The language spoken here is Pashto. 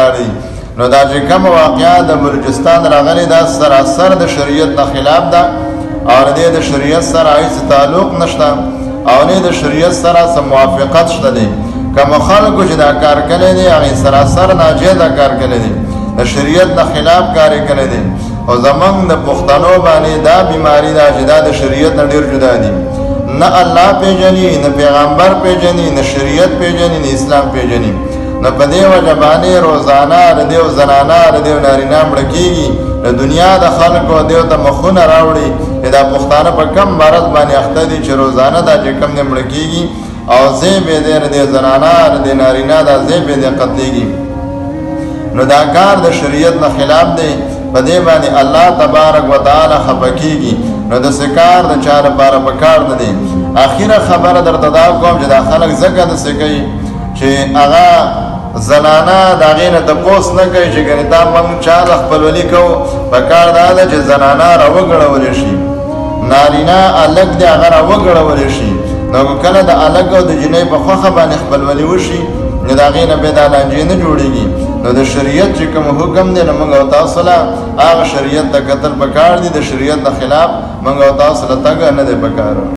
پکار دي. نو دا چې کوم واقعات د بلوچستان راغلي دا سراسر د شریعت نه خلاف ده او د شریعت سره هیڅ تعلق نشته او نه د شریعت سره سم موافقت شته دي. کوم خلکو چې دا کار کړی دی هغه سراسر ناجیز کار کړی دی، د شریعت نه خلاف کار کړی دی. او زمونږ د پښتنو باندې دا بیماری ده چې دا د شریعت نه ډېر جدا دي، نه الله پیژني، نه پیغمبر پیژني، نه شریعت پیژني، نه اسلام پیژني. نو په دې وجه باندې روزانه د دیو زنانه د دیو نارینه مړه کېږي، د دنیا د خلکو دیو ته مخونه راوړي دا پښتانه په کم مرض باندې اخته دي چې روزانه دا چې کم دی مړه کېږي او ځای به دی د زنانه د نارینه دا ځای به دی قتلېږي. نو دا کار د شریعت نه خلاف دی، په دې باندې الله تبارک وتعالی خفه کېږي. نو داسې کار د چا لپاره پکار نه دی. اخره خبره درته دا کوم چې دا خلک ځکه داسې کوي چې هغه زنانه د هغې نه تپوس نه کوي چې ګنې دا موږ چا د خپلولي کوو. پکار دا ده چې زنانه راوګړولی شي، نارینه هلک دی هغه راوګړولی شي. نو کله د هلک او د جنۍ په خوښه باندې خپلولي وشي نو د هغې نه بیا دا لانجې نه جوړېږي. نو د شریعت چې کوم حکم دی نو موږ او تاسو له هغه شریعت ته کتل پکار دي، د شریعت د خلاف موږ او تاسو له تګ نه دی پکار.